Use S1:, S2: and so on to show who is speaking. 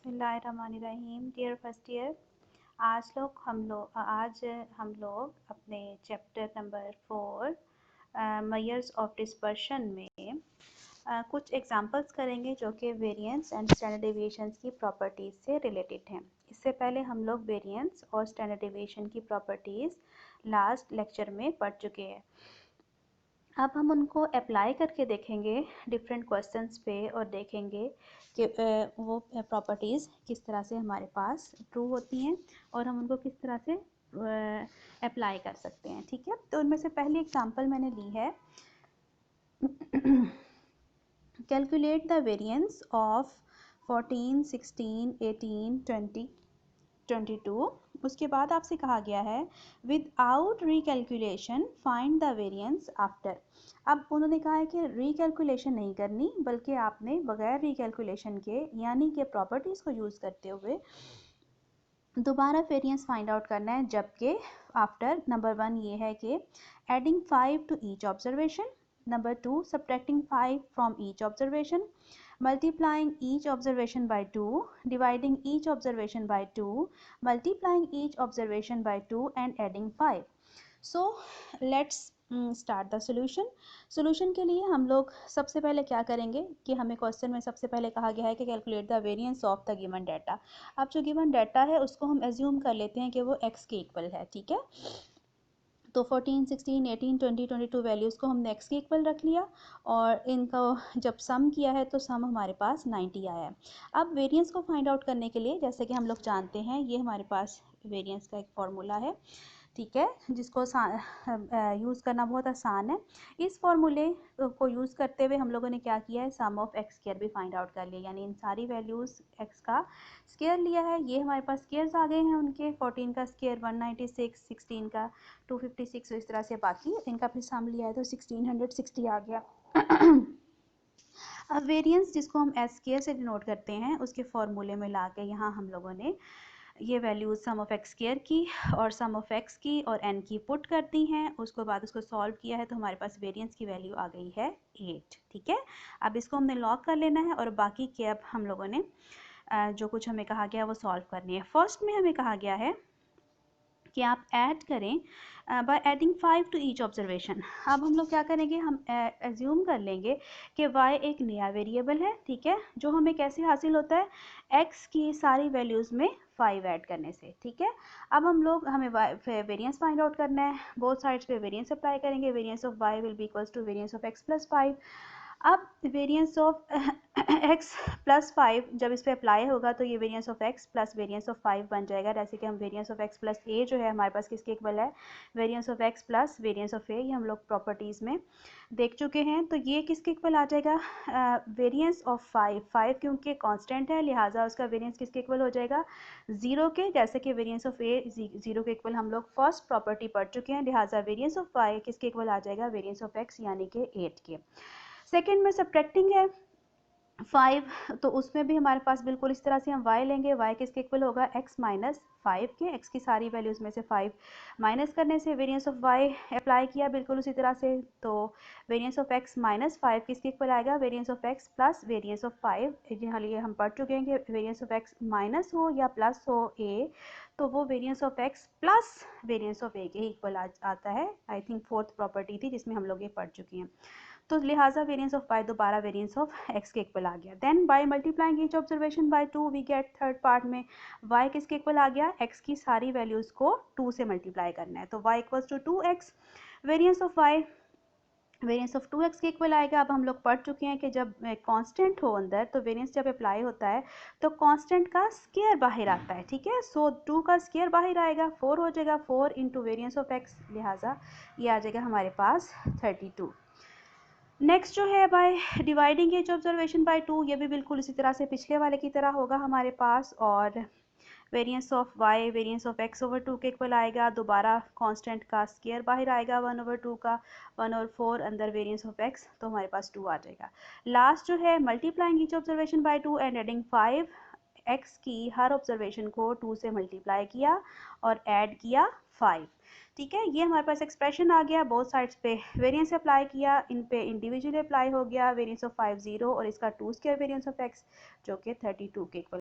S1: बिस्मिल्लाहिर्रहमानिर्रहीम। Dear first year, आज हम लोग अपने chapter number 4 measures of dispersion में कुछ एग्जांपल्स करेंगे जो कि वेरिएंस एंड स्टैंडर्ड डेविएशंस की प्रॉपर्टीज़ से रिलेटेड हैं। इससे पहले हम लोग वेरिएंस और स्टैंडर्ड डेविएशन की प्रॉपर्टीज़ लास्ट लेक्चर में पढ़ चुके हैं। अब हम उनको अप्लाई करके देखेंगे डिफरेंट क्वेश्चंस पे और देखेंगे कि वो प्रॉपर्टीज़ किस तरह से हमारे पास ट्रू होती हैं और हम उनको किस तरह से अप्लाई कर सकते हैं। ठीक है, तो उनमें से पहली एग्जांपल मैंने ली है, कैलकुलेट द वेरिएंस ऑफ 14, 16, 18, 20, 22। उसके बाद आपसे कहा गया है without recalculation find the variance after. अब उन्होंने कहा है कि रिकैलकुलेशन नहीं करनी, बल्कि आपने बगैर रिकैलकुलेशन के यानी कि प्रॉपर्टीज़ को यूज़ करते हुए दोबारा वेरिएंस फाइंड आउट करना है। जबकि आफ्टर नंबर 1 ये है कि adding 5 to each observation, number 2 subtracting 5 from each observation, multiplying each observation by 2, dividing each observation by 2, multiplying each observation by 2 and adding 5. So let's start the solution. Solution के लिए हम लोग सबसे पहले क्या करेंगे कि हमें क्वेश्चन में सबसे पहले कहा गया है कि calculate the variance of the given data. अब जो गिवन डाटा है उसको हम एज्यूम कर लेते हैं कि वो x के इक्वल है। ठीक है, तो 14, 16, 18, 20, 22 वैल्यूज़ को हमने x के इक्वल रख लिया और इनको जब सम किया है तो सम हमारे पास 90 आया है। अब वेरिएंस को फाइंड आउट करने के लिए, जैसे कि हम लोग जानते हैं, ये हमारे पास वेरिएंस का एक फॉर्मूला है, ठीक है, जिसको यूज़ करना बहुत आसान है। इस फॉर्मूले को यूज़ करते हुए हम लोगों ने क्या किया है, सम ऑफ एक्स स्क्वायर भी फाइंड आउट कर लिया, यानी इन सारी वैल्यूज़ एक्स का स्क्वायर लिया है। ये हमारे पास स्क्वायर्स आ गए हैं उनके, 14 का स्क्वायर 196, 16 का 256, इस तरह से बाकी इनका फिर सम लिया है तो 1660 आ गया। अब वेरिएंस जिसको हम एस स्क्वायर से डिनोट करते हैं उसके फॉर्मूले में ला के यहाँ हम लोगों ने ये values some of x square की और सम ऑफ एक्स की और एन की पुट कर दी हैं। उसके बाद उसको सॉल्व किया है तो हमारे पास वेरिएंस की वैल्यू आ गई है 8। ठीक है, अब इसको हमने लॉक कर लेना है और बाकी के अब हम लोगों ने जो कुछ हमें कहा गया वो सॉल्व करनी है। फर्स्ट में हमें कहा गया है कि आप ऐड करें by adding 5 to each observation. अब हम लोग क्या करेंगे, हम एज्यूम कर लेंगे कि y एक नया वेरिएबल है। ठीक है, जो हमें कैसे हासिल होता है, x की सारी वैल्यूज़ में 5 ऐड करने से। ठीक है, अब हमें वेरिएंस फाइंड आउट करना है, बोथ साइड्स पे वेरिएंस अप्लाई करेंगे। Variance of y will be equals to variance of x plus 5। अब वेरिएंस ऑफ x प्लस 5 जब इस पर अप्लाई होगा तो ये variance of x plus variance of 5 बन जाएगा। जैसे कि हम variance of x plus a जो है हमारे पास किसके इक्वल है, variance of x plus variance of a, ये हम लोग प्रॉपर्टीज़ में देख चुके हैं। तो ये किसके इक्वल आ जाएगा, वेरिएंस ऑफ 5 क्योंकि कांस्टेंट है लिहाजा उसका वेरिएंस किसके इक्वल हो जाएगा, 0 के। जैसे कि वेरिएंस ऑफ a 0 के इक्वल हम लोग फर्स्ट प्रॉपर्टी पढ़ चुके हैं, लिहाजा वेरिएंस ऑफ y किसके इक्वल आ जाएगा, वेरिएंस ऑफ x यानी कि 8 के। सेकेंड में सब्ट्रैक्टिंग है 5, तो उसमें भी हमारे पास बिल्कुल इस तरह से हम y लेंगे, y किसके इक्वल होगा, x माइनस 5 के। x की सारी वैल्यूज़ में से 5 माइनस करने से वेरिएंस ऑफ y अप्लाई किया बिल्कुल उसी तरह से, तो वेरिएंस ऑफ x माइनस 5 किसके इक्वल आएगा, variance of x plus variance of 5। यहाँ लिए हम पढ़ चुके हैं कि वेरिएंस ऑफ x माइनस हो या प्लस हो a, तो वो variance of x plus variance of a के इक्वल आता है। आई थिंक फोर्थ प्रॉपर्टी थी जिसमें हम लोग ये पढ़ चुके हैं। तो लिहाजा वेरिएंस ऑफ y दोबारा वेरिएंस ऑफ x के इक्वल आ गया। Then by multiplying each observation by 2 we get third part में y किसके इक्वल आ गया, x की सारी वैल्यूज़ को 2 से मल्टीप्लाई करना है, तो y equals to 2x। Variance of y variance of 2x के इक्वल आएगा। अब हम लोग पढ़ चुके हैं कि जब कांस्टेंट हो अंदर तो वेरिएंस जब अप्लाई होता है तो कांस्टेंट का स्क्वायर बाहर आता है। ठीक है, सो 2 का स्क्वायर बाहर आएगा, 4 हो जाएगा, 4 इंटू वेरिएंस ऑफ x, लिहाजा ये आ जाएगा हमारे पास 32। नेक्स्ट जो है by dividing H observation by 2, ये भी बिल्कुल इसी तरह से पिछले वाले की तरह होगा हमारे पास, और variance of y variance of x over 2 के इक्वल आएगा। दोबारा कांस्टेंट का स्क्वायर बाहर आएगा 1 ओवर 2 का, 1 और 4 अंदर वेरिएंस ऑफ x, तो हमारे पास 2 आ जाएगा। लास्ट जो है multiplying each observation by 2 and adding 5, x की हर ऑब्जर्वेशन को 2 से मल्टीप्लाई किया और ऐड किया 5। ठीक है, ये हमारे पास एक्सप्रेशन आ गया। बोथ साइड्स पे वेरिएंस अप्लाई किया, इन पे इंडिविजुअली अप्लाई हो गया। वेरिएंस ऑफ 5 0 और इसका 2 स्क्वायर वेरिएंस ऑफ x जो कि 32 के इक्वल